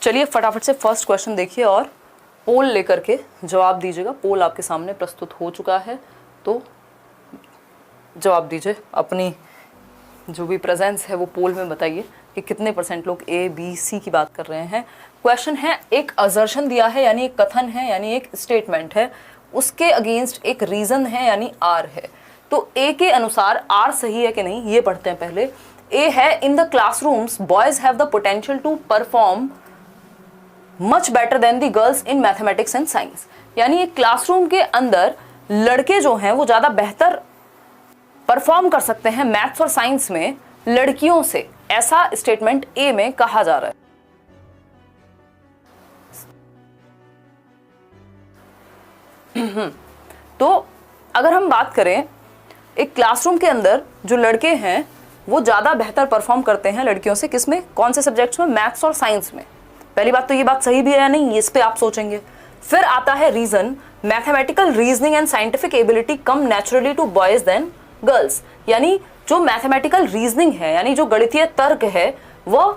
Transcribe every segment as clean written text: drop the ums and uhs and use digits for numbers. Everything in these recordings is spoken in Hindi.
चलिए फटाफट से फर्स्ट क्वेश्चन देखिए और पोल लेकर के जवाब दीजिएगा। पोल आपके सामने प्रस्तुत हो चुका है, तो जवाब दीजिए। अपनी जो भी प्रेजेंस है वो पोल में बताइए कि कितने % लोग ए बी सी की बात कर रहे हैं। क्वेश्चन है, एक असर्शन दिया है यानी एक कथन है यानी एक स्टेटमेंट है, उसके अगेंस्ट एक रीजन है यानी आर है। तो ए के अनुसार आर सही है कि नहीं ये पढ़ते हैं पहले। ए है, in the classrooms boys have the potential to perform much better than the girls in mathematics and science. यानी एक क्लासरूम के अंदर लड़के जो हैं वो ज्यादा बेहतर परफॉर्म कर सकते हैं मैथ्स और साइंस में लड़कियों से, ऐसा स्टेटमेंट ए में कहा जा रहा है। तो अगर हम बात करें, एक क्लासरूम के अंदर जो लड़के हैं वो ज्यादा बेहतर परफॉर्म करते हैं लड़कियों से, किसमें, कौन से सब्जेक्ट्स में, मैथ्स और साइंस में। पहली बात तो ये बात सही भी है या नहीं, इस पे आप सोचेंगे। फिर आता है reason, mathematical reasoning and scientific ability come naturally to boys than girls. यानी जो मैथमेटिकल रीजनिंग है यानी जो गणितीय तर्क है, वो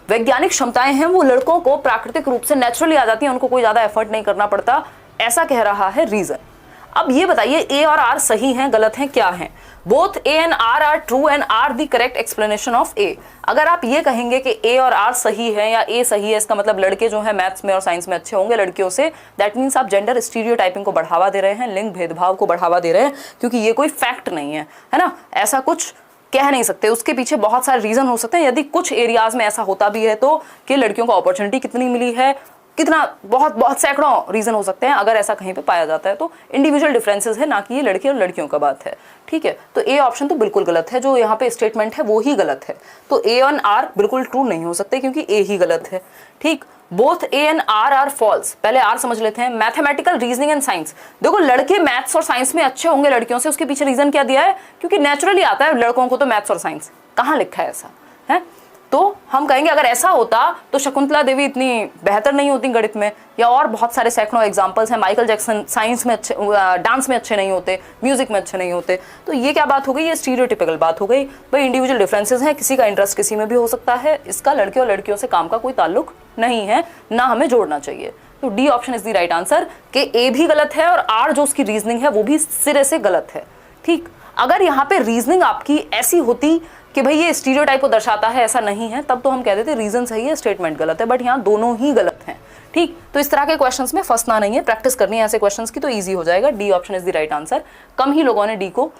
वैज्ञानिक क्षमताएं हैं, वो लड़कों को प्राकृतिक रूप से नेचुरली आ जाती हैं, उनको कोई ज्यादा एफर्ट नहीं करना पड़ता, ऐसा कह रहा है रीजन। अब ये बताइए ए और आर सही हैं गलत हैं क्या हैं। Both A and R are true and R the correct explanation of A. अगर आप ये कहेंगे कि ए और आर सही है या ए सही है, इसका मतलब लड़के जो है मैथ्स में और साइंस में अच्छे होंगे लड़कियों से, दैट मीन्स आप जेंडर स्टीरियोटाइपिंग को बढ़ावा दे रहे हैं, लिंग भेदभाव को बढ़ावा दे रहे हैं, क्योंकि ये कोई फैक्ट नहीं है ना, ऐसा कुछ कह नहीं सकते। उसके पीछे बहुत सारे रीजन हो सकते हैं। यदि कुछ एरियाज में ऐसा होता भी है तो कि लड़कियों को अपॉर्चुनिटी कितनी मिली है, कितना, बहुत सैकड़ों रीजन हो सकते हैं अगर ऐसा कहीं पे पाया जाता है। तो इंडिविजुअल डिफरेंसेस है, ना कि ये लड़के और लड़कियों का बात है। ठीक है, तो ए ऑप्शन तो बिल्कुल गलत है, जो यहाँ पे स्टेटमेंट है वो ही गलत है। तो ए एंड आर बिल्कुल ट्रू नहीं हो सकते क्योंकि ए ही गलत है। ठीक, both A and R are false. पहले आर समझ लेते हैं। मैथमेटिकल रीजनिंग एंड साइंस, देखो लड़के मैथ्स और साइंस में अच्छे होंगे लड़कियों से, उसके पीछे रीजन क्या दिया है, क्योंकि नेचुरली आता है लड़कों को तो मैथ्स और साइंस। कहाँ लिखा है ऐसा है? तो हम कहेंगे अगर ऐसा होता तो शकुंतला देवी इतनी बेहतर नहीं होती गणित में, या और बहुत सारे सैकड़ों एग्जांपल्स हैं। माइकल जैक्सन साइंस में अच्छे, डांस में अच्छे नहीं होते, म्यूजिक में अच्छे नहीं होते। तो ये क्या बात हो गई, ये स्टीरियोटिपिकल बात हो गई। भाई इंडिविजुअल डिफरेंसेस हैं, किसी का इंटरेस्ट किसी में भी हो सकता है, इसका लड़के और लड़कियों से काम का कोई ताल्लुक नहीं है, ना हमें जोड़ना चाहिए। तो D option is the right answer कि ए भी गलत है और आर जो उसकी रीजनिंग है वो भी सिरे से गलत है। ठीक, अगर यहाँ पे रीजनिंग आपकी ऐसी होती कि भाई ये स्टीरियोटाइप को दर्शाता है, ऐसा नहीं है, तब तो हम कह देते रीजन सही है स्टेटमेंट गलत है, बट यहाँ दोनों ही गलत हैं। ठीक, तो इस तरह के क्वेश्चंस में फंसना नहीं है, प्रैक्टिस करनी है ऐसे क्वेश्चंस की, तो इजी हो जाएगा। D option is the right answer. कम ही लोगों ने डी को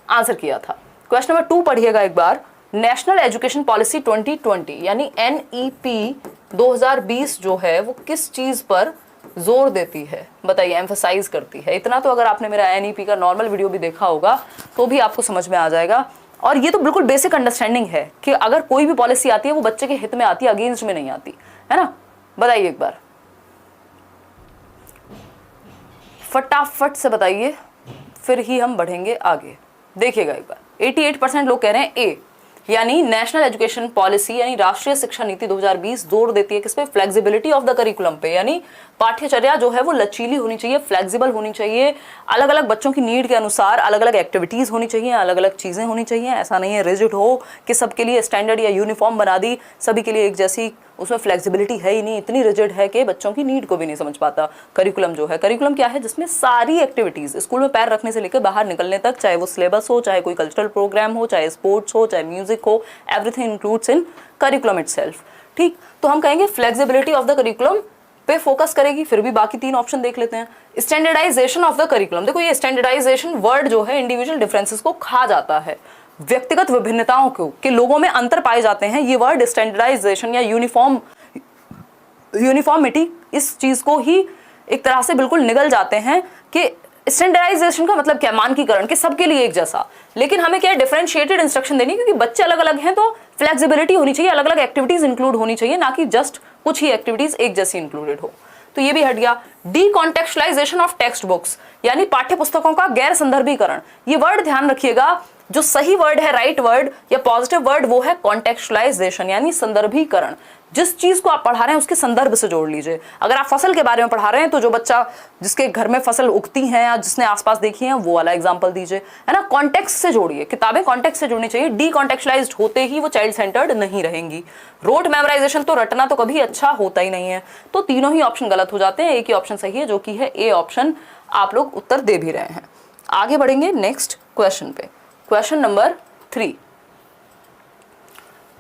आंसर किया था। क्वेश्चन नंबर 2 पढ़िएगा एक बार। नेशनल एजुकेशन पॉलिसी 2020 यानी NEP 2020 जो है वो किस चीज पर जोर देती है, बताइए, एम्फसाइज करती है। इतना तो अगर आपने मेरा NEP का नॉर्मल वीडियो भी देखा होगा तो भी आपको समझ में आ जाएगा। और ये तो बिल्कुल बेसिक अंडरस्टैंडिंग है कि अगर कोई भी पॉलिसी आती है वो बच्चे के हित में आती है, अगेंस्ट में नहीं आती, है ना। बताइए एक बार, फटाफट से बताइए, फिर ही हम बढ़ेंगे आगे। देखिएगा एक बार, 88% लोग कह रहे हैं ए, यानी नेशनल एजुकेशन पॉलिसी यानी राष्ट्रीय शिक्षा नीति 2020 जोर देती है किस पे, फ्लेक्सिबिलिटी ऑफ द करिकुलम पे। यानी पाठ्यचर्या जो है वो लचीली होनी चाहिए, फ्लेक्सिबल होनी चाहिए, अलग अलग बच्चों की नीड के अनुसार अलग अलग एक्टिविटीज होनी चाहिए, अलग अलग चीजें होनी चाहिए। ऐसा नहीं है रिजिड हो कि सबके लिए स्टैंडर्ड या यूनिफॉर्म बना दी, सभी के लिए एक जैसी, उसमें फ्लेक्सिबिलिटी है ही नहीं, इतनी रिजिड है कि बच्चों की नीड को भी नहीं समझ पाता। करिकुलम जो है, करिकुलम क्या है, जिसमें सारी एक्टिविटीज स्कूल में पैर रखने से लेकर बाहर निकलने तक, चाहे वो सिलेबस हो, चाहे कोई कल्चरल प्रोग्राम हो, चाहे स्पोर्ट्स हो, चाहे म्यूजिक हो, एवरीथिंग इंक्लूड्स इन करिकुलम इटसेल्फ। ठीक, तो हम कहेंगे फ्लेक्सिबिलिटी ऑफ द करिकुलम पे फोकस करेगी। फिर भी बाकी 3 ऑप्शन देख लेते हैं। स्टैंडर्डाइजेशन ऑफ द करिकुलम, देखो ये स्टैंडर्डाइजेशन वर्ड जो है इंडिविजुअल डिफरेंसेस को खा जाता है, व्यक्तिगत विभिन्नताओं को, कि लोगों में अंतर पाए जाते हैं। ये वर्ड स्टैंडर्डाइजेशन या यूनिफॉर्मिटी, इस चीज को ही एक तरह से बिल्कुल निगल जाते हैं कि स्टैंडर्डाइजेशन का मतलब क्या, मानकीकरण, कि सबके लिए एक जैसा। लेकिन हमें क्या डिफरेंशिएटेड इंस्ट्रक्शन देनी, क्योंकि बच्चे अलग अलग हैं तो फ्लेक्सिबिलिटी होनी चाहिए, अलग अलग एक्टिविटीज इंक्लूड होनी चाहिए, ना कि जस्ट कुछ ही एक्टिविटीज एक जैसी इंक्लूडेड हो। तो ये भी हट गया। डीकॉन्टेक्चुअलाइजेशन ऑफ टेक्स्ट बुक्स यानी पाठ्य पुस्तकों का गैर संदर्भीकरण। ये वर्ड ध्यान रखिएगा, जो सही वर्ड है, राइट वर्ड या पॉजिटिव वर्ड, वो है कॉन्टेक्चुअलाइजेशन यानी संदर्भीकरण। जिस चीज को आप पढ़ा रहे हैं उसके संदर्भ से जोड़ लीजिए। अगर आप फसल के बारे में पढ़ा रहे हैं तो जो बच्चा जिसके घर में फसल उगती है या जिसने आसपास देखी है वो वाला एग्जाम्पल दीजिए, है ना। कॉन्टेक्स्ट से जोड़िए, किताबें कॉन्टेक्स्ट से जुड़नी चाहिए। डीकॉन्टेक्चुअलाइज्ड होते ही वो चाइल्ड सेंटर्ड नहीं रहेंगी। रोट मेमोराइजेशन तो रटना तो कभी अच्छा होता ही नहीं है। तो तीनों ही ऑप्शन गलत हो जाते हैं, एक ही ऑप्शन सही है जो कि है ए ऑप्शन। आप लोग उत्तर दे भी रहे हैं। आगे बढ़ेंगे नेक्स्ट क्वेश्चन पे। क्वेश्चन नंबर 3,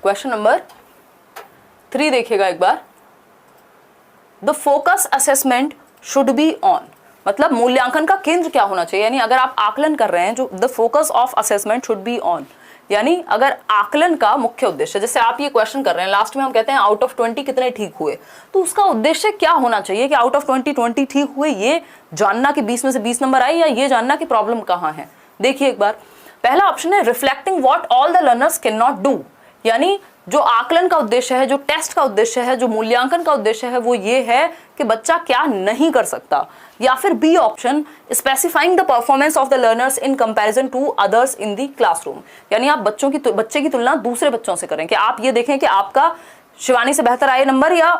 क्वेश्चन नंबर 3 देखिएगा एक बार। The focus assessment should be on, मतलब मूल्यांकन का केंद्र क्या होना चाहिए, यानी अगर आप आकलन कर रहे हैं जो the focus of assessment should be on, यानी अगर आकलन का मुख्य उद्देश्य, जैसे आप ये क्वेश्चन कर रहे हैं, लास्ट में हम कहते हैं आउट ऑफ 20 कितने ठीक हुए, तो उसका उद्देश्य क्या होना चाहिए कि आउट ऑफ 20 ठीक हुए, ये जानना कि 20 में से 20 नंबर आए, या ये जानना कि प्रॉब्लम कहाँ है। देखिए एक बार, पहला ऑप्शन है reflecting what all the learners can not do, यानी जो आकलन का उद्देश्य है, जो टेस्ट का उद्देश्य है, जो मूल्यांकन का उद्देश्य है, वो ये है कि बच्चा क्या नहीं कर सकता। या फिर B option specifying the performance of the learners in comparison to others in the classroom, यानी आप बच्चे की तुलना दूसरे बच्चों से करें, कि आप ये देखें कि आपका शिवानी से बेहतर आए नंबर या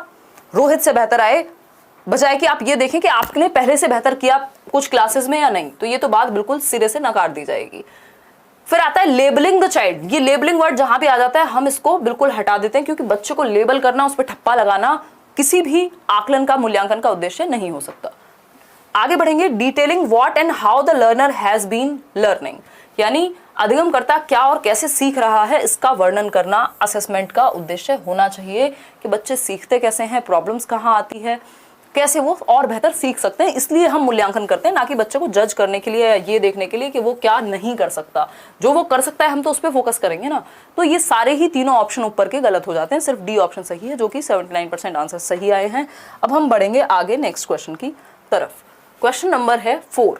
रोहित से बेहतर आए, बजाय कि आप ये देखें कि आपने पहले से बेहतर किया कुछ क्लासेस में या नहीं। तो ये तो बात बिल्कुल सिरे से नकार दी जाएगी। फिर आता है लेबलिंग द चाइल्ड। ये लेबलिंग वर्ड जहां भी आ जाता है हम इसको बिल्कुल हटा देते हैं, क्योंकि बच्चे को लेबल करना, उस पर ठप्पा लगाना किसी भी आकलन का मूल्यांकन का उद्देश्य नहीं हो सकता। आगे बढ़ेंगे, detailing what and how the learner has been learning, यानी अधिगमकर्ता क्या और कैसे सीख रहा है इसका वर्णन करना असेसमेंट का उद्देश्य होना चाहिए, कि बच्चे सीखते कैसे हैं, प्रॉब्लम्स कहाँ आती है, कैसे वो और बेहतर सीख सकते हैं। इसलिए हम मूल्यांकन करते हैं, ना कि बच्चे को जज करने के लिए, ये देखने के लिए कि वो क्या नहीं कर सकता। जो वो कर सकता है हम तो उस पर फोकस करेंगे ना। तो ये सारे ही तीनों ऑप्शन ऊपर के गलत हो जाते हैं, सिर्फ डी ऑप्शन सही है, जो कि 79% आंसर सही आए हैं। अब हम बढ़ेंगे आगे नेक्स्ट क्वेश्चन की तरफ। क्वेश्चन नंबर है 4।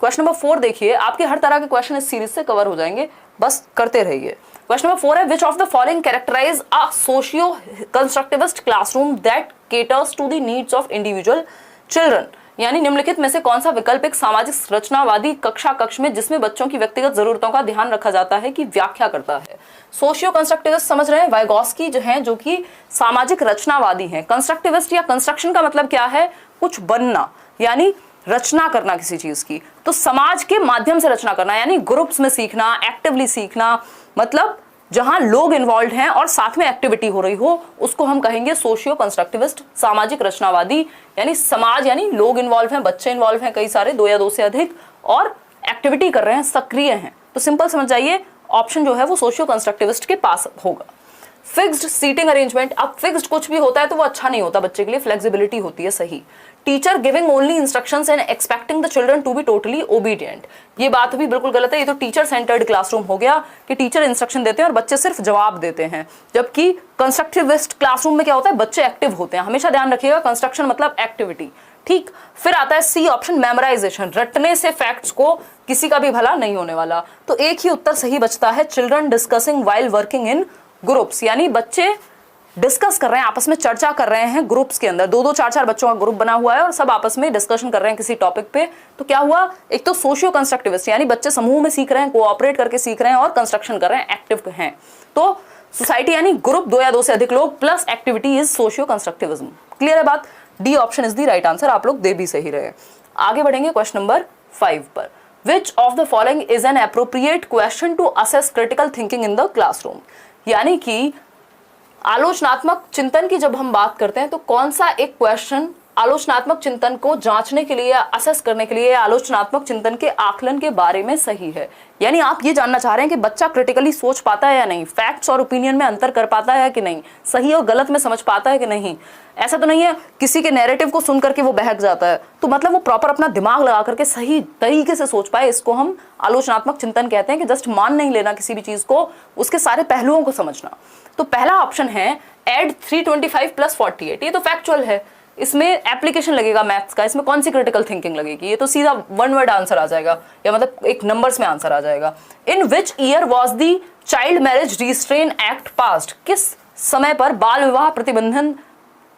क्वेश्चन नंबर 4 देखिए, आपके हर तरह के क्वेश्चन इस सीरीज से कवर हो जाएंगे, बस करते रहिए। क्वेश्चन नंबर 4 है, which of the following characterise a socio constructivist classroom that caters to the needs of individual children, यानी निम्नलिखित में से कौन सा विकल्प एक सामाजिक रचनावादी कक्षा कक्ष में जिसमें बच्चों की व्यक्तिगत जरूरतों का ध्यान रखा जाता है की व्याख्या करता है। सोशियो कंस्ट्रक्टिविस्ट समझ रहे हैं, वाइगॉस्की जो हैं, जो कि सामाजिक रचनावादी हैं। कंस्ट्रक्टिविस्ट या कंस्ट्रक्शन का मतलब क्या है, कुछ बनना, यानी रचना करना किसी चीज की। तो समाज के माध्यम से रचना करना, यानी ग्रुप्स में सीखना, एक्टिवली सीखना, मतलब जहां लोग इन्वॉल्व हैं और साथ में एक्टिविटी हो रही हो, उसको हम कहेंगे सोशियो कंस्ट्रक्टिविस्ट, सामाजिक रचनावादी। यानी समाज यानी लोग इन्वॉल्व हैं, बच्चे इन्वॉल्व हैं, कई सारे, 2 या 2 से अधिक, और एक्टिविटी कर रहे हैं, सक्रिय हैं। तो सिंपल समझ जाइए, ऑप्शन जो है वो सोशियो कंस्ट्रक्टिविस्ट के पास होगा। फिक्स्ड सीटिंग अरेंजमेंट, अब फिक्स्ड कुछ भी होता है तो वो अच्छा नहीं होता बच्चे के लिए, फ्लेक्सिबिलिटी होती है सही। Teacher giving only instructions and expecting the children to be totally obedient, ये बात भी बिल्कुल गलत है। ये तो टीचर सेंटर्ड क्लासरूम हो गया कि टीचर इंस्ट्रक्शन देते हैं और बच्चे सिर्फ जवाब देते हैं, जबकि कंस्ट्रक्टिविस्ट क्लासरूम में क्या होता है, बच्चे एक्टिव होते हैं। हमेशा ध्यान रखिएगा, कंस्ट्रक्शन मतलब एक्टिविटी, ठीक। फिर आता है सी ऑप्शन, मेमोराइजेशन, रटने से फैक्ट्स को किसी का भी भला नहीं होने वाला। तो एक ही उत्तर सही बचता है, children discussing while working in groups, यानी बच्चे डिस्कस कर रहे हैं, आपस में चर्चा कर रहे हैं ग्रुप्स के अंदर। 2-2 4-4 बच्चों का ग्रुप बना हुआ है और सब आपस में डिस्कशन कर रहे हैं किसी टॉपिक पे। तो क्या हुआ, एक तो सोशियो कंस्ट्रक्टिविस्ट, यानी बच्चे समूह में सीख रहे हैं, कोऑपरेट करके सीख रहे हैं और कंस्ट्रक्शन कर रहे हैं, एक्टिव हैं। तो सोसाइटी यानी ग्रुप, 2 या 2 से अधिक लोग plus activity is socio constructivism. Clear है बात? D option is the right answer, आप लोग दे भी सही रहे। आगे बढ़ेंगे क्वेश्चन नंबर 5 पर। Which of the following is an appropriate question to assess critical thinking in the classroom, यानी कि आलोचनात्मक चिंतन की जब हम बात करते हैं तो कौन सा एक क्वेश्चन आलोचनात्मक चिंतन को जांचने के लिए, असेस करने के लिए, आलोचनात्मक चिंतन के आकलन के बारे में सही है। यानी आप ये जानना चाह रहे हैं कि बच्चा क्रिटिकली सोच पाता है या नहीं, फैक्ट्स और ओपिनियन में अंतर कर पाता है कि नहीं, सही और गलत में समझ पाता है कि नहीं। ऐसा तो नहीं है किसी के नैरेटिव को सुन करके वो बहक जाता है, तो मतलब वो प्रॉपर अपना दिमाग लगा करके सही तरीके से सोच पाए, इसको हम आलोचनात्मक चिंतन कहते हैं। कि जस्ट मान नहीं लेना किसी भी चीज को, उसके सारे पहलुओं को समझना। तो पहला ऑप्शन है एड 325 + 48, ये तो फैक्चुअल है, इसमें एप्लीकेशन लगेगा मैथ्स का, इसमें कौन सी क्रिटिकल थिंकिंग लगेगी, ये तो सीधा 1 वर्ड आंसर आ जाएगा, या मतलब एक नंबर्स में आंसर आ जाएगा। In which year was the child marriage restraint act passed, किस समय पर बाल विवाह प्रतिबंधन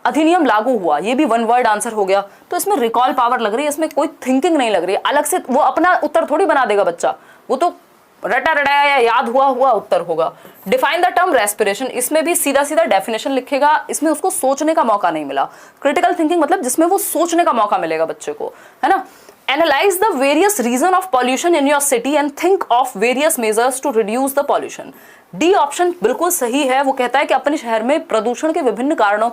अधिनियम लागू हुआ, ये भी 1 वर्ड आंसर हो गया। तो इसमें रिकॉल पावर लग रही है, इसमें कोई थिंकिंग नहीं लग रही है, अलग से वो अपना उत्तर थोड़ी बना देगा बच्चा, वो तो रटा रटाया या याद हुआ हुआ उत्तर होगा। डिफाइन द टर्म रेस्पिरेशन, इसमें भी सीधा सीधा डेफिनेशन लिखेगा, इसमें उसको सोचने का मौका नहीं मिला। क्रिटिकल थिंकिंग मतलब जिसमें वो सोचने का मौका मिलेगा बच्चे को, है ना। Analyse the various reason of pollution in your city and think of various measures to reduce the pollution. D option बिल्कुल सही है, वो कहता है कि अपने शहर में प्रदूषण के विभिन्न कारणों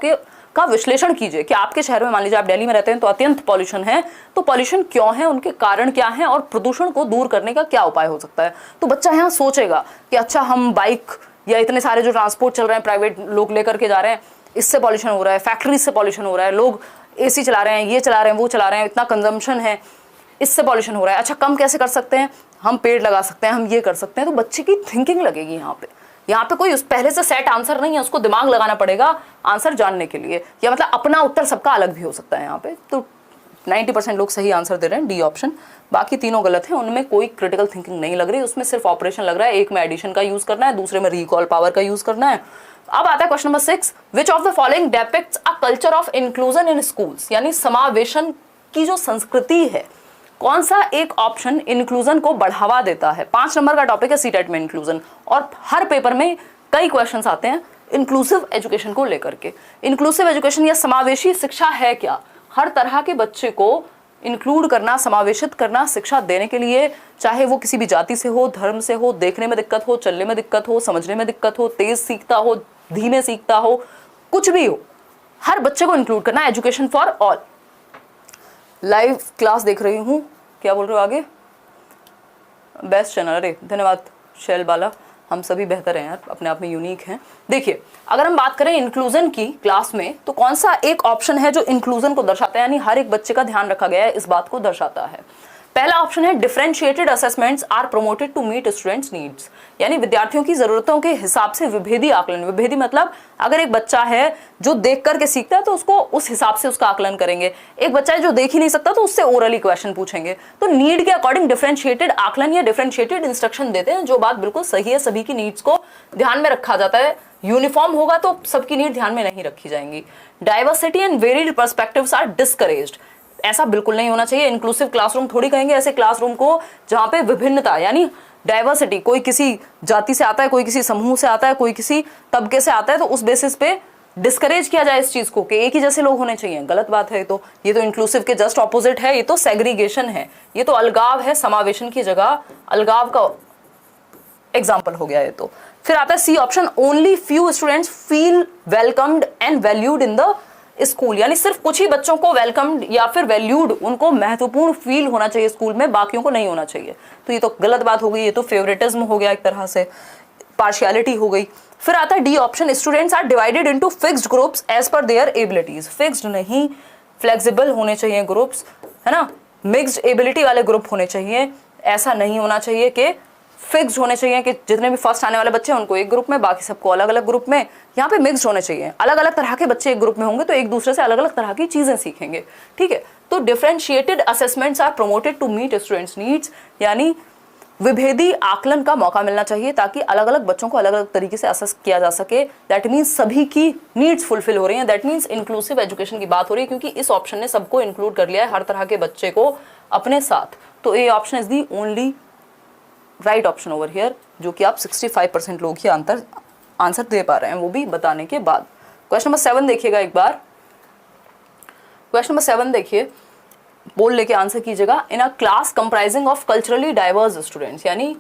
का विश्लेषण कीजिए कि आपके शहर में, मान लीजिए आप दिल्ली में रहते हैं तो अत्यंत पॉल्यूशन है, तो पॉल्यूशन क्यों है, उनके कारण क्या हैं और प्रदूषण को दूर करने का क्या उपाय हो सकता है। तो बच्चा यहाँ सोचेगा कि अच्छा हम बाइक या इतने सारे जो ट्रांसपोर्ट चल रहे हैं, प्राइवेट लोग लेकर के जा रहे हैं, इससे पॉल्यूशन हो रहा है, फैक्ट्री से पॉल्यूशन हो रहा है, लोग एसी चला रहे हैं, ये चला रहे हैं, वो चला रहे हैं, इतना कंजम्पशन है, इससे पॉल्यूशन हो रहा है। अच्छा कम कैसे कर सकते हैं, हम पेड़ लगा सकते हैं, हम ये कर सकते हैं। तो बच्चे की थिंकिंग लगेगी यहाँ पे कोई उस पहले से सेट आंसर नहीं है, उसको दिमाग लगाना पड़ेगा आंसर जानने के लिए, या मतलब अपना उत्तर सबका अलग भी हो सकता है यहाँ पे। तो 90% लोग सही आंसर दे रहे हैं डी ऑप्शन, बाकी तीनों गलत हैं, उनमें कोई क्रिटिकल थिंकिंग नहीं लग रही, उसमें सिर्फ ऑपरेशन लग रहा है, एक में एडिशन का यूज करना है, दूसरे में रिकॉल पावर का यूज करना है। अब आता है question number 6, which of the following depicts a culture of inclusion in schools, यानी समावेशन की जो संस्कृति है, कौन सा एक ऑप्शन इंक्लूजन को बढ़ावा देता है। 5 नंबर का टॉपिक है सीटेट में इंक्लूजन, और हर पेपर में कई क्वेश्चंस आते हैं इंक्लूसिव एजुकेशन को लेकर के। इंक्लूसिव एजुकेशन या समावेशी शिक्षा है क्या, हर तरह के बच्चे को इंक्लूड करना, समावेशित करना शिक्षा देने के लिए, चाहे वो किसी भी जाति से हो, धर्म से हो, देखने में दिक्कत हो, चलने में दिक्कत हो, समझने में दिक्कत हो, तेज सीखता हो, धीमे सीखता हो, कुछ भी हो, हर बच्चे को इंक्लूड करना। Education for all. Live class देख रही हूँ, क्या बोल रहे हो आगे, बेस्ट चैनल, अरे धन्यवाद शैल बाला, हम सभी बेहतर हैं यार, अपने आप में यूनिक हैं। देखिए अगर हम बात करें इंक्लूजन की क्लास में, तो कौन सा एक ऑप्शन है जो इंक्लूजन को दर्शाता है, यानी हर एक बच्चे का ध्यान रखा गया है, इस बात को दर्शाता है। पहला ऑप्शन है differentiated assessments are promoted to meet students needs, यानी विद्यार्थियों की जरूरतों के हिसाब से विभेदी आकलन। विभेदी मतलब अगर एक बच्चा है जो देख करके सीखता है तो उसको उस हिसाब से उसका आकलन करेंगे, एक बच्चा है जो देख ही नहीं सकता तो उससे ओरली क्वेश्चन पूछेंगे। तो नीड के अकॉर्डिंग डिफरेंशिएटेड आकलन या डिफरेंशिएटेड इंस्ट्रक्शन देते हैं, जो बात बिल्कुल सही है, सभी की नीड्स को ध्यान में रखा जाता है। यूनिफॉर्म होगा तो सबकी नीड ध्यान में नहीं रखी जाएंगी। Diversity and varied perspectives are discouraged, ऐसा बिल्कुल नहीं होना चाहिए। इंक्लूसिव क्लासरूम थोड़ी कहेंगे ऐसे क्लासरूम को जहां पे विभिन्नता, यानी डाइवर्सिटी, कोई किसी जाति से आता है, कोई किसी समूह से आता है, कोई किसी तबके से आता है, तो उस बेसिस पे डिस्करेज किया जाए इस चीज को कि एक ही जैसे लोग होने चाहिए, गलत बात है। तो ये तो इंक्लूसिव के जस्ट ऑपोजिट है, ये तो सेग्रीगेशन है, ये तो अलगाव है, समावेशन की जगह अलगाव का एग्जाम्पल हो गया ये तो। फिर आता है C option, only few students feel welcomed and valued in the school, यानी सिर्फ कुछ ही बच्चों को वेलकम्ड या फिर वैल्यूड, उनको महत्वपूर्ण फील होना चाहिए स्कूल में, बाकियों को नहीं होना चाहिए। तो ये तो गलत बात हो गई, ये तो फेवरेटिज्म हो गया, एक तरह से पार्शियलिटी हो गई। फिर आता है D option, students are divided into fixed groups as per their abilities, fixed नहीं, फ्लेक्सिबल होने चाहिए ग्रुप्स, है ना, मिक्स्ड एबिलिटी वाले ग्रुप होने चाहिए, ऐसा नहीं होना चाहिए कि फिक्स्ड होने चाहिए कि जितने भी फर्स्ट आने वाले बच्चे हैं उनको एक ग्रुप में, बाकी सबको अलग अलग ग्रुप में। यहाँ पे मिक्स्ड होने चाहिए, अलग अलग तरह के बच्चे एक ग्रुप में होंगे तो एक दूसरे से अलग अलग तरह की चीजें सीखेंगे, ठीक है। तो differentiated assessments are promoted to meet students needs, यानी विभेदी आकलन का मौका मिलना चाहिए ताकि अलग अलग बच्चों को अलग अलग तरीके से असेस किया जा सके। दैट मीन्स सभी की नीड्स फुलफिल हो रही हैं, दैट मीन्स इंक्लूसिव एजुकेशन की बात हो रही है, क्योंकि इस ऑप्शन ने सबको इंक्लूड कर लिया है, हर तरह के बच्चे को अपने साथ। तो A option is the only right option over here, जो कि आप 65% लोग ही आंसर दे पा रहे हैं, वो भी बताने के बाद। क्वेश्चन नंबर 7 देखिएगा एक बार, क्वेश्चन नंबर 7 देखिए, बोल लेके आंसर कीजिएगा। In a class comprising of culturally diverse students, यानी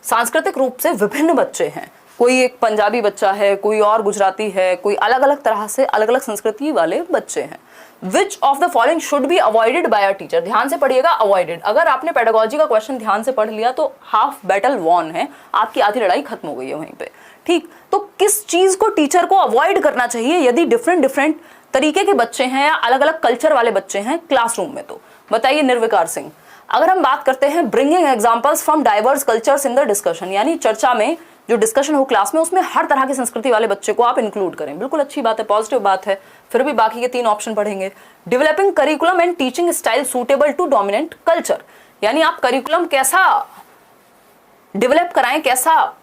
सांस्कृतिक रूप से विभिन्न बच्चे हैं, कोई एक पंजाबी बच्चा है, कोई और गुजराती है, कोई अलग अलग तरह से अलग अलग संस्कृति वाले बच्चे हैं। विच of the following should be avoided by a teacher, ध्यान से पढ़िएगा, अवॉइडेड। अगर आपने पेडागोजी का क्वेश्चन ध्यान से पढ़ लिया तो हाफ बैटल वॉन है, आपकी आधी लड़ाई खत्म हो गई है वहीं पे, ठीक। तो किस चीज को टीचर को अवॉइड करना चाहिए यदि डिफरेंट तरीके के बच्चे हैं या अलग अलग कल्चर वाले बच्चे हैं क्लासरूम में, तो बताइए निर्विकार सिंह। अगर हम बात करते हैं bringing examples from diverse cultures in the discussion, यानी चर्चा में जो डिस्कशन हो क्लास में उसमें हर तरह की संस्कृति वाले बच्चे को आप इंक्लूड करें, बिल्कुल अच्छी बात है, पॉजिटिव बात है। फिर भी बाकी के 3 ऑप्शन पढ़ेंगे। Developing curriculum and teaching style suitable to dominant culture, यानी आप करिकुलम कैसा डेवलप कराएं, कैसा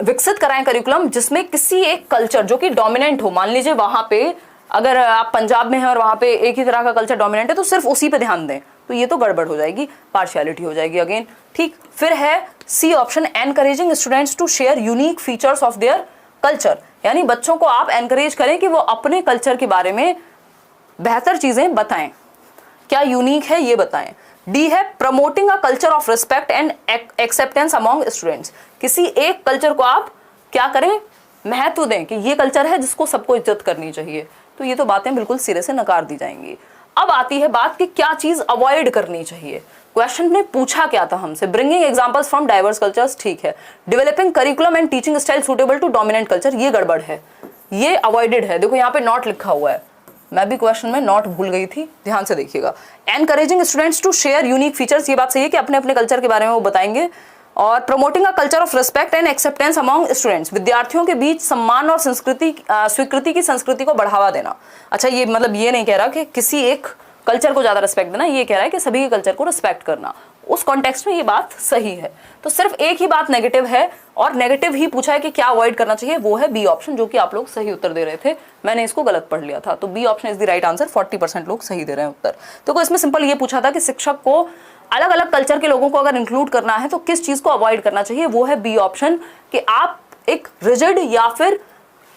विकसित कराएं करिकुलम जिसमें किसी एक कल्चर जो कि डोमिनेंट हो, मान लीजिए वहां पे अगर आप पंजाब में हैं और वहां पे एक ही तरह का कल्चर डोमिनेंट है तो सिर्फ उसी पे ध्यान दें, तो ये तो गड़बड़ हो जाएगी, पार्शियलिटी हो जाएगी अगेन। ठीक, फिर है C option, encouraging students to share unique features of their culture, यानी बच्चों को आप एनकरेज करें कि वो अपने कल्चर के बारे में बेहतर चीजें बताएं, क्या यूनिक है ये बताएं। डी है promoting a culture of respect and acceptance among students, किसी एक कल्चर को आप क्या करें, महत्व दें कि ये कल्चर है जिसको सबको इज्जत करनी चाहिए। तो ये तो बातें बिल्कुल सिरे से नकार दी जाएंगी। अब आती है बात कि क्या चीज अवॉइड करनी चाहिए। क्वेश्चन ने पूछा क्या था हमसे, bringing examples from diverse cultures, ठीक है। Developing curriculum and teaching style suitable to dominant culture, ये गड़बड़ है, ये अवॉइडेड है। देखो यहाँ पे नॉट लिखा हुआ है, मैं भी क्वेश्चन में नॉट भूल गई थी, ध्यान से देखिएगा। Encouraging students to share unique features, ये बात सही है कि अपने अपने कल्चर के बारे में वो बताएंगे। और promoting a culture of respect and acceptance among students, विद्यार्थियों के बीच सम्मान और स्वीकृति की संस्कृति को बढ़ावा देना। अच्छा, ये मतलब ये नहीं कह रहा कि किसी एक कल्चर को ज्यादा रिस्पेक्ट देना, ये कह रहा है कि सभी के कल्चर को रिस्पेक्ट करना। उस कॉन्टेक्स्ट में ये बात सही है। तो सिर्फ एक ही बात नेगेटिव है, और नेगेटिव ही पूछा है कि क्या अवॉइड करना चाहिए, वो है बी ऑप्शन, जो कि आप लोग सही उत्तर दे रहे थे, मैंने इसको गलत पढ़ लिया था। तो B option is the right answer, 40% लोग सही दे रहे हैं उत्तर। तो इसमें सिंपल ये पूछा था कि शिक्षक को अलग अलग कल्चर के लोगों को अगर इंक्लूड करना है तो किस चीज को अवॉइड करना चाहिए, वो है बी ऑप्शन, कि आप एक रिजिड या फिर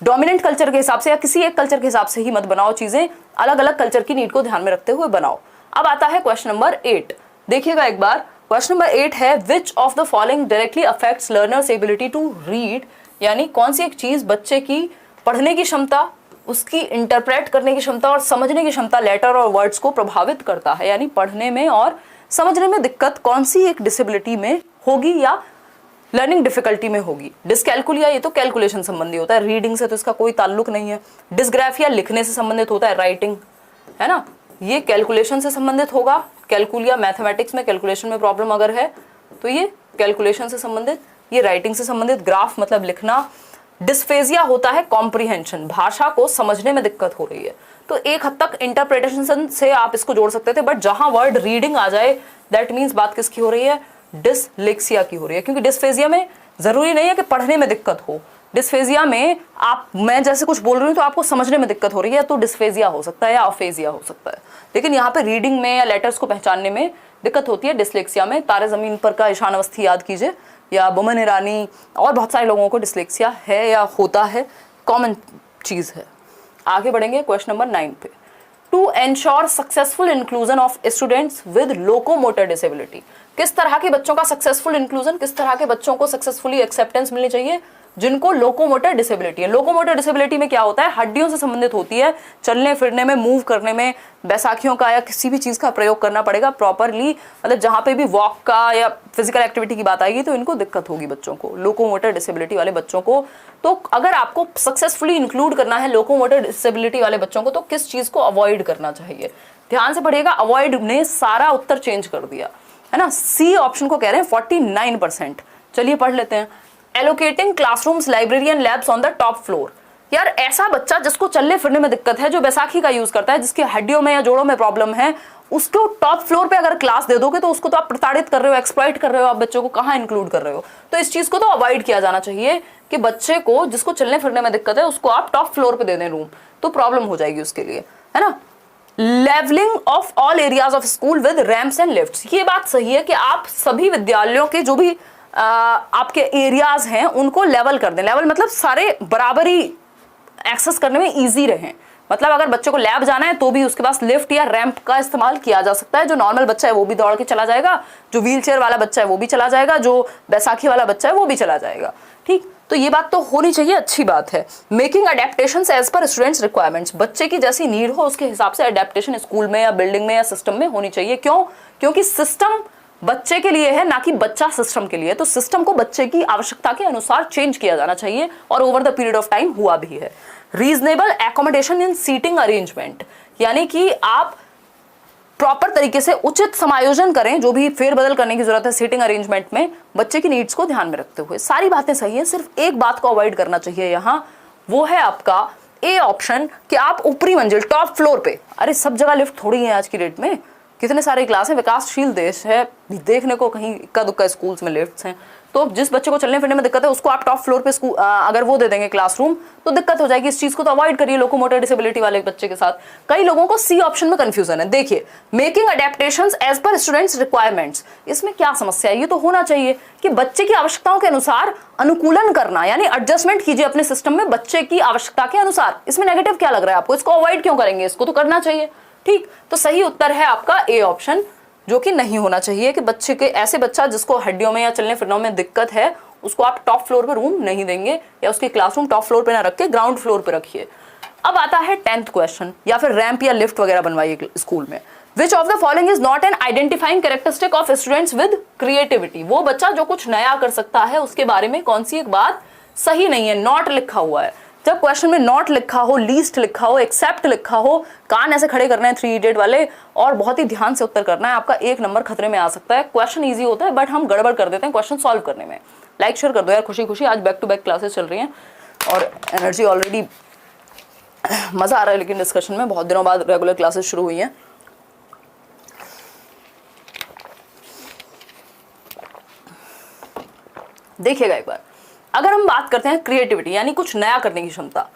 डोमिनेंट कल्चर के हिसाब से या किसी एक कल्चर के हिसाब से ही मत बनाओ चीजें, अलग अलग कल्चर की नीड को ध्यान में रखते हुए बनाओ। अब आता है क्वेश्चन नंबर 8, देखिएगा एक बार। क्वेश्चन नंबर 8 है which of the following directly affects learners ability to read, यानी कौन सी एक चीज बच्चे की पढ़ने की क्षमता, उसकी इंटरप्रेट करने की क्षमता और समझने की क्षमता, लेटर और वर्ड्स को प्रभावित करता है, यानी पढ़ने में और समझने में दिक्कत कौन सी एक डिसेबिलिटी में होगी या लर्निंग डिफिकल्टी में होगी। डिस्कैल्कुलिया, ये तो कैलकुलेशन संबंधी होता है, रीडिंग से तो इसका कोई ताल्लुक नहीं है। डिस्ग्राफिया लिखने से संबंधित होता है, राइटिंग है ना, ये कैलकुलेशन से संबंधित होगा। कैलकुलिया मैथमेटिक्स में कैलकुलेशन में प्रॉब्लम अगर है तो ये कैलकुलेशन से संबंधित, ये राइटिंग से संबंधित, ग्राफ मतलब लिखना। डिस्फेजिया होता है कॉम्प्रिहेंशन, भाषा को समझने में दिक्कत हो रही है। तो एक हद तक इंटरप्रिटेशन से आप इसको जोड़ सकते थे, बट जहां वर्ड रीडिंग आ जाए दैट मीन्स बात किसकी हो रही है, डिसलेक्सिया की हो रही है। क्योंकि डिस्फेजिया में जरूरी नहीं है कि पढ़ने में दिक्कत हो, डिस्फेजिया में मैं जैसे कुछ बोल रही हूँ तो आपको समझने में दिक्कत हो रही है तो डिस्फेजिया हो सकता है या अफेजिया हो सकता है। लेकिन यहाँ पे रीडिंग में या लेटर्स को पहचानने में दिक्कत होती है डिस्लेक्सिया में। तारे जमीन पर का ईशान अवस्थी याद कीजिए, या बोमन ईरानी और बहुत सारे लोगों को डिस्लेक्सिया है या होता है, कॉमन चीज है। आगे बढ़ेंगे क्वेश्चन नंबर 9 पे। To ensure successful inclusion of students with locomotor disability, किस तरह के बच्चों का सक्सेसफुल इंक्लूजन, किस तरह के बच्चों को सक्सेसफुली एक्सेप्टेंस मिलनी चाहिए, जिनको लोकोमोटर डिसेबिलिटी है। लोकोमोटर डिसेबिलिटी में क्या होता है, हड्डियों से संबंधित होती है, चलने फिरने में, मूव करने में, बैसाखियों का या किसी भी चीज का प्रयोग करना पड़ेगा प्रॉपरली, मतलब जहां पे भी वॉक का या फिजिकल एक्टिविटी की बात आएगी तो इनको दिक्कत होगी बच्चों को, लोकोमोटर डिसेबिलिटी वाले बच्चों को। तो अगर आपको सक्सेसफुली इंक्लूड करना है लोकोमोटर डिसेबिलिटी वाले बच्चों को तो किस चीज को अवॉइड करना चाहिए, ध्यान से पढ़िएगा। अवॉइड ने सारा उत्तर चेंज कर दिया है ना, सी ऑप्शन को कह रहे हैं 49%। चलिए पढ़ लेते हैं। Allocating classrooms, library and labs on the top floor, यार ऐसा बच्चा जिसको चलने फिरने में दिक्कत है, जो बैसाखी का यूज करता है, जिसकी हड्डियों में या जोड़ों में प्रॉब्लम है, उसको टॉप फ्लोर पे अगर क्लास दे दोगे तो उसको तो आप प्रताड़ित कर रहे हो, एक्सप्लॉइट कर रहे हो, आप बच्चों को कहाँ इंक्लूड कर रहे हो। तो इस चीज को तो अवॉइड किया जाना चाहिए कि बच्चे को जिसको चलने फिरने में दिक्कत है उसको आप टॉप फ्लोर पे दे दें रूम, तो प्रॉब्लम हो जाएगी उसके लिए, है ना। Levelling of all areas of school with ramps and lifts, ये बात सही है कि आप सभी विद्यालयों के जो भी आपके एरियाज हैं उनको लेवल कर दें। लेवल मतलब सारे बराबरी एक्सेस करने में इजी रहें, मतलब अगर बच्चे को लैब जाना है तो भी उसके पास लिफ्ट या रैंप का इस्तेमाल किया जा सकता है। जो नॉर्मल बच्चा है वो भी दौड़ के चला जाएगा, जो व्हील चेयर वाला बच्चा है वो भी चला जाएगा, जो बैसाखी वाला बच्चा है वो भी चला जाएगा, ठीक। तो ये बात तो होनी चाहिए, अच्छी बात है। Making adaptations as per students requirements, बच्चे की जैसी नीड हो उसके हिसाब से अडेप्टेशन स्कूल में या बिल्डिंग में या सिस्टम में होनी चाहिए। क्यों? क्योंकि सिस्टम बच्चे के लिए है, ना कि बच्चा सिस्टम के लिए। तो सिस्टम को बच्चे की आवश्यकता के अनुसार चेंज किया जाना चाहिए और over the period of time हुआ भी है। रीजनेबल एकोमोडेशन इन सीटिंग अरेंजमेंट, यानी कि आप प्रॉपर तरीके से उचित समायोजन करें, जो भी फेरबदल करने की जरूरत है सीटिंग अरेंजमेंट में, बच्चे की नीड्स को ध्यान में रखते हुए। सारी बातें सही है, सिर्फ एक बात को अवॉइड करना चाहिए यहाँ, वो है आपका ए ऑप्शन कि आप ऊपरी मंजिल टॉप फ्लोर पे, अरे सब जगह लिफ्ट थोड़ी है आज की डेट में, कितने सारे क्लास हैं, विकासशील देश है, देखने को कहीं इक्का दुक्का स्कूल्स में लिफ्ट्स हैं। तो जिस बच्चे को चलने फिरने में दिक्कत है उसको आप टॉप फ्लोर पे अगर वो दे देंगे क्लासरूम तो दिक्कत हो जाएगी। इस चीज को तो अवॉइड करिए लोकोमोटर डिसेबिलिटी वाले बच्चे के साथ। कई लोगों को सी ऑप्शन में कंफ्यूजन है। देखिए, making adaptations as per students requirements, इसमें क्या समस्या है? ये तो होना चाहिए कि बच्चे की आवश्यकताओं के अनुसार अनुकूलन करना, यानी एडजस्टमेंट कीजिए अपने सिस्टम में बच्चे की आवश्यकता के अनुसार। इसमें नेगेटिव क्या लग रहा है आपको? इसको अवॉइड क्यों करेंगे? इसको तो करना चाहिए। ठीक, तो सही उत्तर है आपका ए ऑप्शन, जो कि नहीं होना चाहिए कि बच्चे के ऐसे बच्चा जिसको हड्डियों में या चलने फिरने में दिक्कत है उसको आप टॉप फ्लोर पे रूम नहीं देंगे, या उसकी क्लासरूम टॉप फ्लोर पे ना रख के ग्राउंड फ्लोर पे रखिए। अब आता है 10th क्वेश्चन, या फिर रैंप या लिफ्ट वगैरह बनवाइए स्कूल में। Which of the following is not an identifying characteristic of students with creativity? वो बच्चा जो कुछ नया कर सकता है उसके बारे में कौन सी एक बात सही नहीं है? नॉट लिखा हुआ है। जब क्वेश्चन में नॉट लिखा हो, लीस्ट लिखा हो, एक्सेप्ट लिखा हो, कान ऐसे खड़े करने हैं 3 इडियट वाले, और बहुत ही ध्यान से उत्तर करना है, आपका 1 नंबर खतरे में आ सकता है। क्वेश्चन इजी होता है बट हम गड़बड़ कर देते हैं क्वेश्चन सॉल्व करने में। लाइक शेयर कर दो यार, खुशी खुशी। आज बैक टू बैक क्लासेस चल रही हैं और एनर्जी ऑलरेडी, मजा आ रहा है लेकिन डिस्कशन में। बहुत दिनों बाद रेगुलर क्लासेस शुरू हुई हैं। देखिएगा एक बार, अगर हम बात करते हैं क्रिएटिविटी यानी कुछ नया करने की क्षमता,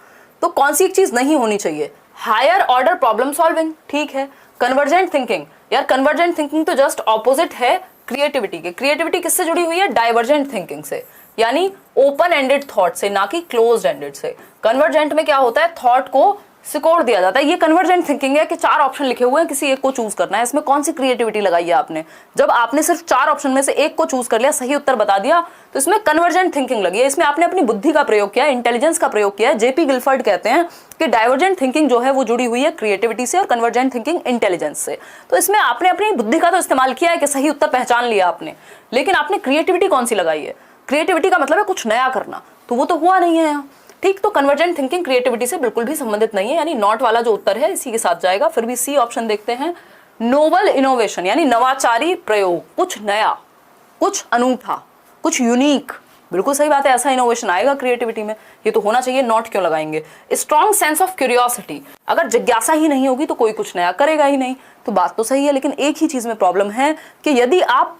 तो कौन सी एक चीज नहीं होनी चाहिए? हायर ऑर्डर प्रॉब्लम सॉल्विंग, ठीक है। कन्वर्जेंट थिंकिंग, यार कन्वर्जेंट थिंकिंग तो जस्ट ऑपोजिट है क्रिएटिविटी के। क्रिएटिविटी किससे जुड़ी हुई है? डाइवर्जेंट थिंकिंग से, यानी ओपन एंडेड थॉट से, ना कि क्लोज्ड एंडेड से। कन्वर्जेंट में क्या होता है? थॉट को सिकोड़ दिया जाता है। ये कन्वर्जेंट थिंकिंग है कि 4 ऑप्शन लिखे हुए हैं, किसी एक को चूज करना है। इसमें कौन सी क्रिएटिविटी लगाई है आपने? जब आपने सिर्फ 4 ऑप्शन में से एक को चूज कर लिया, सही उत्तर बता दिया, तो इसमें कन्वर्जेंट थिंकिंग लगी है। इसमें आपने अपनी बुद्धि का प्रयोग किया, इंटेलिजेंस का प्रयोग किया है। जेपी गिलफर्ड कहते हैं कि डाइवर्जेंट थिंकिंग जो है वो जुड़ी हुई है क्रिएटिविटी से और कन्वर्जेंट थिंकिंग इंटेलिजेंस से। तो इसमें आपने अपनी बुद्धि का तो इस्तेमाल किया है कि सही उत्तर पहचान लिया आपने, लेकिन आपने क्रिएटिविटी कौन सी लगाई है? क्रिएटिविटी का मतलब है कुछ नया करना, तो वो तो हुआ नहीं है यहाँ। ठीक, तो कन्वर्जेंट थिंकिंग क्रिएटिविटी से बिल्कुल भी संबंधित नहीं है, यानी नॉट वाला जो उत्तर है इसी के साथ जाएगा। फिर भी सी ऑप्शन देखते हैं। नोवल इनोवेशन यानी नवाचारी प्रयोग, कुछ नया, कुछ अनूठा, कुछ यूनिक, बिल्कुल सही बात है। ऐसा इनोवेशन आएगा क्रिएटिविटी में, ये तो होना चाहिए। नॉट क्यों लगाएंगे? स्ट्रॉन्ग सेंस ऑफ क्यूरियोसिटी, अगर जिज्ञासा ही नहीं होगी तो कोई कुछ नया करेगा ही नहीं, तो बात तो सही है। लेकिन एक ही चीज में प्रॉब्लम है कि यदि आप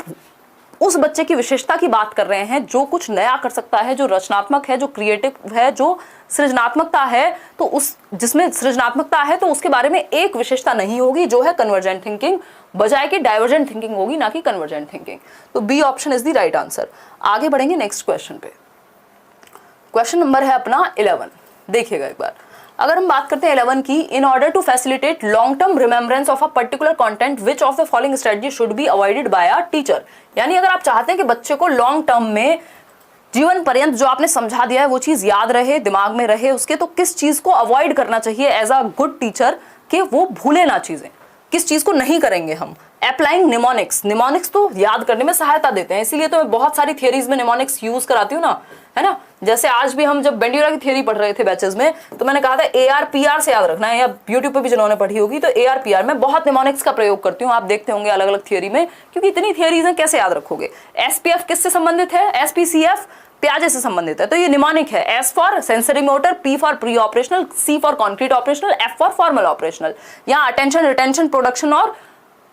उस बच्चे की विशेषता की बात कर रहे हैं जो कुछ नया कर सकता है, जो रचनात्मक है, जो क्रिएटिव है, जो सृजनात्मकता है, तो उस जिसमें सृजनात्मकता है तो उसके बारे में एक विशेषता नहीं होगी जो है कन्वर्जेंट थिंकिंग, बजाय कि डाइवर्जेंट थिंकिंग होगी, ना कि कन्वर्जेंट थिंकिंग। तो B option is the right answer. आगे बढ़ेंगे नेक्स्ट क्वेश्चन पे। क्वेश्चन नंबर है अपना 11। देखिएगा एक बार, अगर हम बात करते हैं 11 की, in order to facilitate long term remembrance of a particular content which of the following strategy should be avoided by a teacher, यानी अगर आप चाहते हैं कि बच्चे को लॉन्ग टर्म में जीवन पर्यंत जो आपने समझा दिया है वो चीज याद रहे, दिमाग में रहे उसके, तो किस चीज को अवॉइड करना चाहिए एज अ गुड टीचर कि वो भूले ना चीजें? किस चीज को नहीं करेंगे हम? अप्लाइंग निमोनिक्स, निमोनिक्स तो याद करने में सहायता देते हैं, इसीलिए तो मैं बहुत सारी थियरीज में निमोनिक्स यूज कराती हूँ ना, है ना। जैसे आज भी हम जब बेंड्यूरा की थियरी पढ़ रहे थे बैचेस में, तो मैंने कहा था ARPR से याद रखना है, या यूट्यूब पे भी जिन्होंने पढ़ी होगी तो ARPR में बहुत निमोनिक्स का प्रयोग करती हूँ, आप देखते होंगे अलग अलग थियरी में, क्योंकि इतनी थियरीज हैं कैसे याद रखोगे। SPF किससे संबंधित है? SPCF प्याजे से संबंधित है, तो ये निमोनिक है। S for sensory motor, P for pre operational, C for concrete operational, F for formal operational. यहाँ अटेंशन, रिटेंशन, प्रोडक्शन और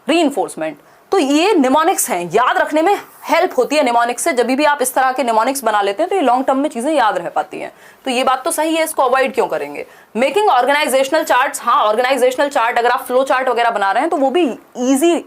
रीइंफोर्समेंट, तो ये निमोनिक्स हैं, याद रखने में हेल्प होती है निमोनिक्स से। जब भी आप इस तरह के निमोनिक्स बना लेते हैं तो ये लॉन्ग टर्म में चीजें याद रह पाती हैं, तो ये बात तो सही है, इसको अवॉइड क्यों करेंगे। मेकिंग ऑर्गेनाइजेशनल चार्ट्स, हाँ ऑर्गेनाइजेशनल चार्ट अगर आप फ्लो चार्ट वगैरह बना रहे हैं तो वो भी इजी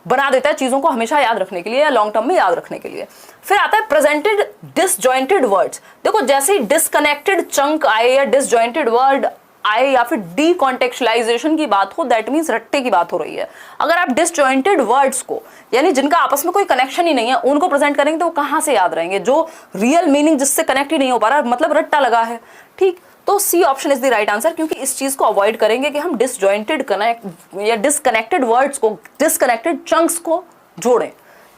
बना देता है चीजों को हमेशा याद रखने के लिए या लॉन्ग टर्म में याद रखने के लिए। फिर आता है प्रेजेंटेड डिसजॉइंटेड वर्ड्स। देखो जैसे ही डिसकनेक्टेड चंक आए या डिसजॉइंटेड वर्ड आए या फिर डीकॉन्टेक्चुअलाइजेशन की बात हो, दैट मींस रट्टे की बात हो रही है। अगर आप डिसजॉइंटेड वर्ड्स को, यानी जिनका आपस में कोई कनेक्शन ही नहीं है, उनको प्रेजेंट करेंगे तो वो कहां से याद रहेंगे? जो रियल मीनिंग जिससे कनेक्ट ही नहीं हो पा रहा, मतलब रट्टा लगा है। ठीक, तो C option is the right answer, क्योंकि इस चीज को अवॉइड करेंगे कि हम डिसजॉइंटेड कनेक्ट या डिसकनेक्टेड वर्ड्स को, डिसकनेक्टेड चंक्स को जोड़ें,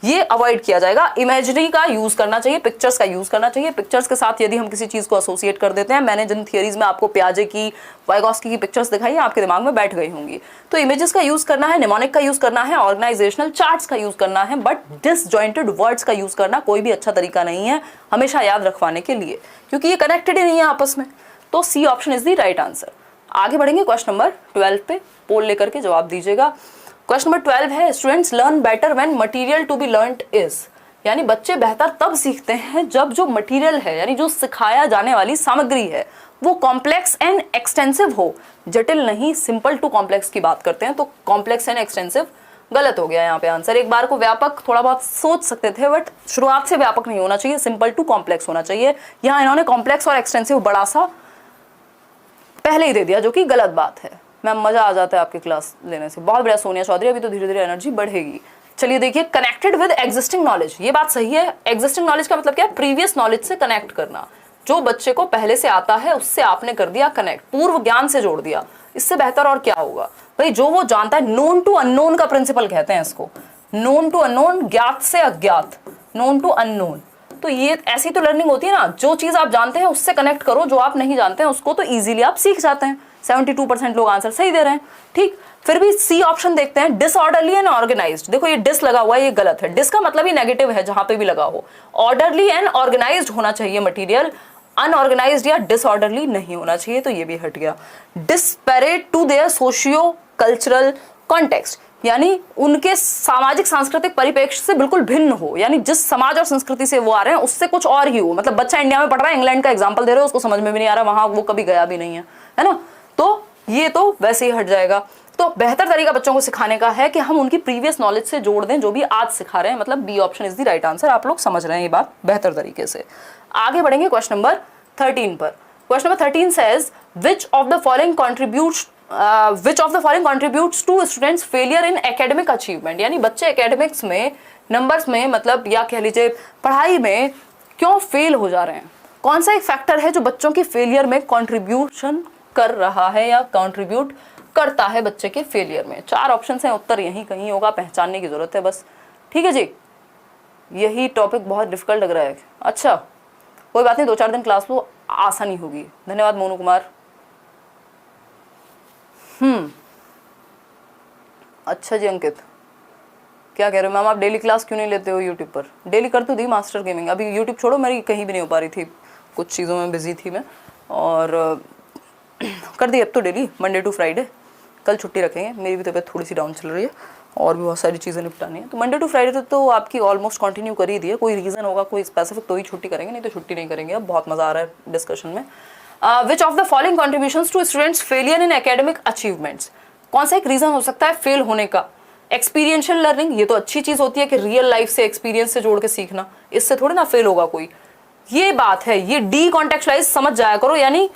ये अवॉइड किया जाएगा। इमेजरी का यूज करना चाहिए, पिक्चर्स का यूज करना चाहिए। पिक्चर्स के साथ यदि हम किसी चीज को एसोसिएट कर देते हैं, मैंने जिन थियरीज में आपको प्याजे की, वाइगॉस्की की पिक्चर्स दिखाई है, आपके दिमाग में बैठ गई होंगी। तो इमेजेस का यूज करना है, निमोनिक का यूज करना है, ऑर्गेनाइजेशनल चार्ट्स का यूज करना है, बट डिसजॉइंटेड वर्ड्स का यूज करना कोई भी अच्छा तरीका नहीं है हमेशा याद रखवाने के लिए, क्योंकि ये कनेक्टेड ही नहीं है आपस में। तो C option is the right answer. आगे बढ़ेंगे क्वेश्चन नंबर 12 पे, पोल लेकर के जवाब दीजिएगा। क्वेश्चन नंबर 12 है students learn better when material to be learned is, यानी बच्चे बेहतर तब सीखते हैं जब जो मटेरियल है यानी जो सिखाया जाने वाली सामग्री है वो कॉम्प्लेक्स एंड एक्सटेंसिव हो, जटिल नहीं, सिंपल टू कॉम्प्लेक्स की बात करते हैं, तो कॉम्प्लेक्स एंड एक्सटेंसिव गलत हो गया यहाँ पे आंसर। एक बार को व्यापक थोड़ा बहुत सोच सकते थे बट शुरुआत से व्यापक नहीं होना चाहिए, सिंपल टू कॉम्प्लेक्स होना चाहिए। यहाँ इन्होंने कॉम्प्लेक्स और एक्सटेंसिव बड़ा सा पहले ही दे दिया जो कि गलत बात है। मैम मजा आ जाता है आपकी क्लास लेने से, बहुत बढ़िया सोनिया चौधरी, अभी तो धीरे धीरे एनर्जी बढ़ेगी। चलिए देखिए कनेक्टेड विद एग्जिस्टिंग नॉलेज, ये बात सही है। एग्जिस्टिंग नॉलेज का मतलब क्या है? प्रीवियस नॉलेज से कनेक्ट करना, जो बच्चे को पहले से आता है उससे आपने कर दिया कनेक्ट, पूर्व ज्ञान से जोड़ दिया, इससे बेहतर और क्या होगा भाई। जो वो जानता है, नोन टू अननोन का प्रिंसिपल कहते हैं इसको, नोन टू अननोन, ज्ञात से अज्ञात, नोन टू अननोन। तो ये ऐसी तो लर्निंग होती है ना, जो चीज आप जानते हैं उससे कनेक्ट करो, जो आप नहीं जानते हैं उसको, तो इजीली आप सीख जाते हैं। 72% लोग आंसर सही दे रहे हैं। ठीक, फिर भी सी ऑप्शन देखते हैं, डिसऑर्डरली एंड ऑर्गेनाइज्ड। देखो ये डिस लगा हुआ है, ये गलत है, डिस का मतलब ही नेगेटिव है जहां पे भी लगा हो। ऑर्डरली एंड ऑर्गेनाइज्ड होना चाहिए मटेरियल, अनऑर्गेनाइज्ड या डिसऑर्डरली नहीं होना चाहिए, तो ये भी हट गया। Disparate to their socio cultural context, यानी उनके सामाजिक सांस्कृतिक परिप्रेक्ष्य से बिल्कुल भिन्न हो, यानी जिस समाज और संस्कृति से वो आ रहे हैं उससे कुछ और ही हो। मतलब बच्चा इंडिया में पढ़ रहा है, इंग्लैंड का एग्जांपल दे रहे हो, उसको समझ में भी नहीं आ रहा, वहां वो कभी गया भी नहीं है ना, तो ये तो वैसे ही हट जाएगा। तो बेहतर तरीका बच्चों को सिखाने का है कि हम उनकी प्रीवियस नॉलेज से जोड़ दें जो भी आज सिखा रहे हैं, मतलब B option is the right answer. आप लोग समझ रहे हैं ये बात बेहतर तरीके से। आगे बढ़ेंगे क्वेश्चन नंबर 13 पर। Question number 13 says which of the following contributes to students failure in academic achievement, यानी बच्चे एकेडमिक्स में, नंबर्स में, मतलब या कह लीजिए पढ़ाई में क्यों फेल हो जा रहे हैं। कौन सा एक फैक्टर है जो बच्चों की फेलियर में कंट्रीब्यूशन कर रहा है या कंट्रीब्यूट करता है बच्चे के फेलियर में। 4 ऑप्शन हैं, उत्तर यहीं कहीं होगा, पहचानने की जरूरत है बस। ठीक है जी, यही टॉपिक बहुत डिफिकल्ट लग रहा है। अच्छा कोई बात नहीं, 2-4 दिन क्लास लो, आसानी होगी। धन्यवाद मोनू कुमार। अच्छा जी अंकित क्या कह रहे हो मैम, आप डेली क्लास क्यों नहीं लेते हो यूट्यूब पर? डेली कर तो दी मास्टर गेमिंग, अभी यूट्यूब छोड़ो, मेरी कहीं भी नहीं हो पा रही थी, कुछ चीज़ों में बिजी थी मैं, और कर दी अब तो डेली, मंडे टू फ्राइडे। कल छुट्टी रखेंगे, मेरी भी तबीयत थोड़ी सी डाउन चल रही है और भी बहुत सारी चीज़ें निपटानी है, तो मंडे टू फ्राइडे तो आपकी ऑलमोस्ट कंटिन्यू कर ही दी है। कोई रीज़न होगा कोई स्पेसिफिक तो ही छुट्टी करेंगे, नहीं तो छुट्टी नहीं करेंगे। अब बहुत मज़ा आ रहा है डिस्कशन में। Which of the following contributions to students failure in academic achievements, कौन सा एक रीज़न हो सकता है फेल होने का? एक्सपीरियंशियल लर्निंग, ये तो अच्छी चीज़ होती है कि रियल लाइफ से, एक्सपीरियंस से जोड़ के सीखना, इससे थोड़ी ना फेल होगा कोई, ये बात है। ये डी कॉन्टेक्चुअलाइज समझ जाया करो, यानी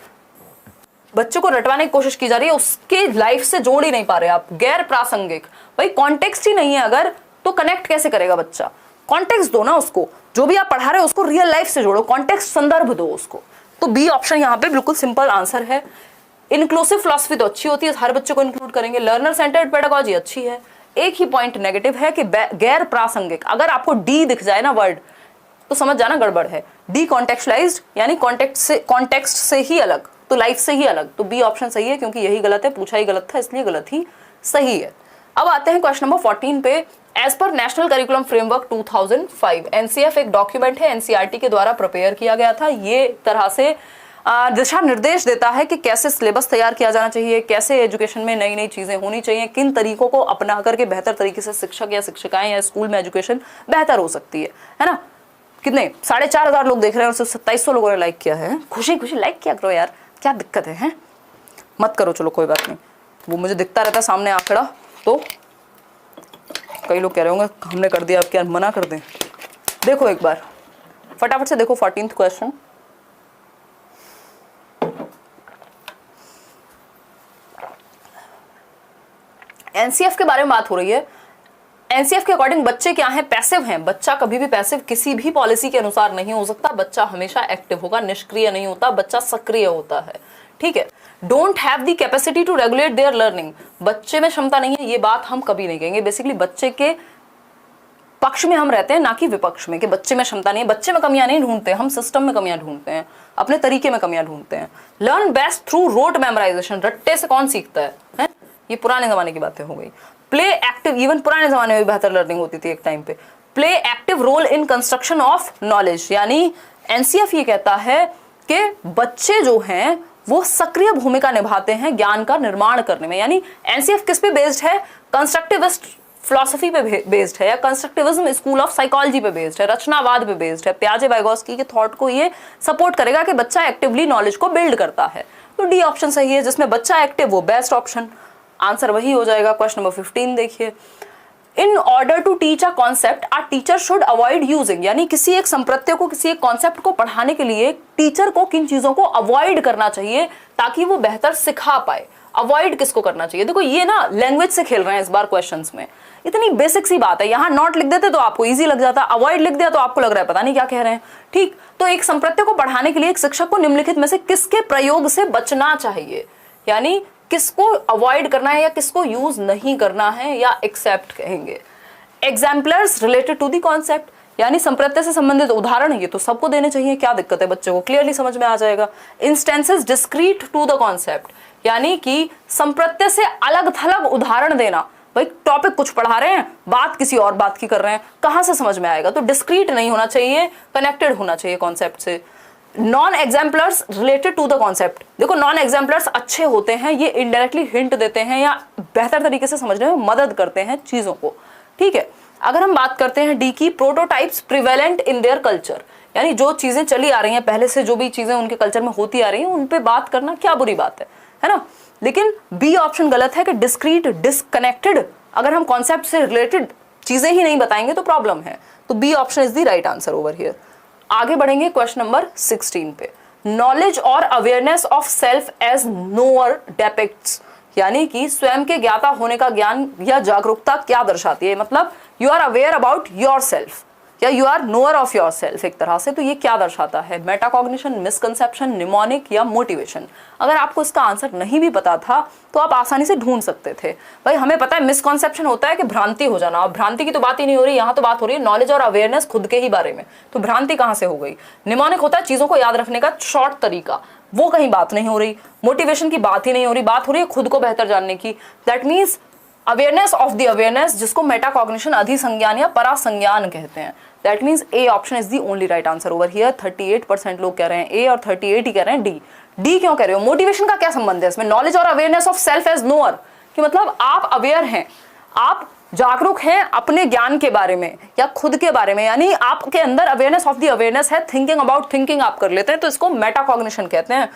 बच्चों को रटवाने की कोशिश की जा रही है, उसके लाइफ से जोड़ ही नहीं पा रहे आप। गैर प्रासंगिक, भाई कॉन्टेक्स्ट ही नहीं है अगर, तो कनेक्ट कैसे करेगा बच्चा? कॉन्टेक्स्ट दो ना उसको, जो भी आप पढ़ा रहे हो उसको रियल लाइफ से जोड़ो, कॉन्टेक्स्ट संदर्भ दो उसको। तो बी ऑप्शन यहाँ पे बिल्कुल सिंपल आंसर है। इंक्लूसिव फिलॉसफी तो अच्छी होती है, हर बच्चे को इंक्लूड करेंगे। लर्नर सेंटर्ड पेडागॉजी अच्छी है, एक ही पॉइंट नेगेटिव है कि गैर प्रासंगिक। अगर आपको डी दिख जाए ना वर्ड तो समझ जाना गड़बड़ है। डी कॉन्टेक्चुअलाइज्ड यानी कॉन्टेक्स्ट से ही अलग, तो लाइफ से ही अलग, तो बी ऑप्शन सही है, क्योंकि यही गलत है, पूछा ही गलत था इसलिए गलत ही सही है। अब आते हैं क्वेश्चन नंबर 14 पे। As per national curriculum framework 2005, NCF एक डॉक्यूमेंट है, एनसीईआरटी के द्वारा प्रिपेयर किया गया था। ये तरह से दिशा निर्देश देता है कि कैसे सिलेबस तैयार किया जाना चाहिए, कैसे एजुकेशन में नई नई चीजें होनी चाहिए, किन तरीकों को अपना करके बेहतर तरीके से शिक्षक या शिक्षिकाएं या स्कूल में एजुकेशन बेहतर हो सकती है ना। कितने 4,500 लोग देख रहे हैं और सिर्फ 2700 लोगों ने लाइक किया है। खुशी खुशी लाइक किया करो यार, क्या दिक्कत है, हैं? मत करो, चलो कोई बात नहीं, वो मुझे दिखता रहता है सामने आंकड़ा, तो कई लोग कह रहे होंगे हमने कर दिया, अब क्या मना कर दें। देखो एक बार फटाफट से देखो 14th क्वेश्चन। एनसीएफ के बारे में बात हो रही है। एनसीएफ के अकॉर्डिंग बच्चे क्या हैं? पैसिव हैं। बच्चा कभी भी पैसिव किसी भी पॉलिसी के अनुसार नहीं हो सकता। बच्चा हमेशा एक्टिव होगा, निष्क्रिय नहीं होता, बच्चा सक्रिय होता है। ठीक है। Don't have the capacity to regulate their learning, बच्चे में क्षमता नहीं है, ये बात हम कभी नहीं कहेंगे। बेसिकली बच्चे के पक्ष में हम रहते हैं, ना कि विपक्ष में, कि बच्चे में क्षमता नहीं है। बच्चे में कमियां नहीं ढूंढते, हम सिस्टम में कमियां ढूंढते हैं, अपने तरीके में कमियां ढूंढते हैं। Learn best through rote memorisation, रट्टे से कौन सीखता है? ये पुराने जमाने की बातें हो गई। प्ले एक्टिव, इवन पुराने जमाने में भी बेहतर लर्निंग होती थी एक टाइम पे। Play active role in construction of knowledge, यानी एनसीएफ ये कहता है कि बच्चे जो हैं वो सक्रिय भूमिका निभाते हैं ज्ञान का निर्माण करने में। यानी एनसीएफ किस पे बेस्ड है? कंस्ट्रक्टिविस्ट फिलॉसफी पे बेस्ड है, या कंस्ट्रक्टिविज्म स्कूल ऑफ साइकोलॉजी पे बेस्ड है, रचनावाद पे बेस्ड है। प्याजे वाइगोस्की के थॉट को ये सपोर्ट करेगा कि बच्चा एक्टिवली नॉलेज को बिल्ड करता है। तो डी ऑप्शन सही है, जिसमें बच्चा एक्टिव, वो बेस्ट ऑप्शन, आंसर वही हो जाएगा। क्वेश्चन नंबर 15 देखिए, in order to teach a concept a teacher should avoid using, यानी किसी एक संप्रत्य को, किसी एक कॉन्सेप्ट को पढ़ाने के लिए टीचर को किन चीजों को अवॉइड करना चाहिए ताकि वो बेहतर सिखा पाए। अवॉइड किसको करना चाहिए? देखो ये ना लैंग्वेज से खेल रहे हैं इस बार क्वेश्चंस में, इतनी बेसिक सी बात है। यहाँ नॉट लिख देते तो आपको इजी लग जाता, अवॉइड लिख दिया तो आपको लग रहा है पता नहीं क्या कह रहे हैं। ठीक, तो एक संप्रत्य को पढ़ाने के लिए एक शिक्षक को निम्नलिखित में से किसके प्रयोग से बचना चाहिए, यानी किसको अवॉइड करना है या किसको यूज नहीं करना है, या एक्सेप्ट कहेंगे। Exemplars related to the concept, यानी संप्रत्य से संबंधित उदाहरण, ये तो सबको देने चाहिए, क्या दिक्कत है, बच्चे को क्लियरली समझ में आ जाएगा। Instances discrete to the concept, यानी कि संप्रत्य से अलग थलग उदाहरण देना। भाई टॉपिक कुछ पढ़ा रहे हैं, बात किसी और बात की कर रहे हैं, कहां से समझ में आएगा? तो डिस्क्रीट नहीं होना चाहिए, कनेक्टेड होना चाहिए कॉन्सेप्ट से। Non exemplars related to the concept, देखो नॉन एग्जाम्पलर्स अच्छे होते हैं, ये इनडायरेक्टली हिंट देते हैं या बेहतर तरीके से समझने में मदद करते हैं चीजों को। ठीक है, अगर हम बात करते हैं डी की, prototypes prevalent in their culture, यानी जो चीजें चली आ रही हैं पहले से, जो भी चीजें उनके कल्चर में होती आ रही हैं उन पे बात करना क्या बुरी बात है ना। लेकिन बी ऑप्शन गलत है कि डिस्क्रीट, डिस्कनेक्टेड, अगर हम कॉन्सेप्ट से रिलेटेड चीजें ही नहीं बताएंगे तो प्रॉब्लम है। तो B option is the right answer over here. आगे बढ़ेंगे क्वेश्चन नंबर 16 पे। नॉलेज और awareness of self as knower depicts, यानी कि स्वयं के ज्ञाता होने का ज्ञान या जागरूकता क्या दर्शाती है, मतलब you are aware about yourself या you are knower of yourself एक तरह से। तो ये क्या दर्शाता है? मेटाकॉग्निशन, मिसकंसेप्शन, निमोनिक या मोटिवेशन। अगर आपको इसका आंसर नहीं भी पता था तो आप आसानी से ढूंढ सकते थे। भाई हमें पता है मिसकंसेप्शन होता है कि भ्रांति हो जाना, अब भ्रांति की तो बात ही नहीं हो रही, यहाँ तो बात हो रही है नॉलेज और अवेयरनेस खुद के ही बारे में, तो भ्रांति कहाँ से हो गई? निमोनिक होता है चीजों को याद रखने का शॉर्ट तरीका, वो कहीं बात नहीं हो रही। मोटिवेशन की बात ही नहीं हो रही, बात हो रही है खुद को बेहतर जानने की। That means awareness of the awareness, जिसको मेटाकॉग्निशन, अधिसंज्ञान या परासंज्ञान कहते हैं। That means A option is the only right answer over here. 38% लोग कह रहे हैं ए और 38 ही कह रहे हैं डी। डी क्यों कह रहे हो? मोटिवेशन का क्या संबंध है इसमें? नॉलेज और awareness of self as knower, कि मतलब आप अवेयर हैं, आप जागरूक हैं अपने ज्ञान के बारे में या खुद के बारे में, यानी आपके अंदर अवेयरनेस ऑफ द अवेयरनेस है, थिंकिंग अबाउट थिंकिंग आप कर लेते हैं, तो इसको मेटाकॉग्निशन कहते हैं।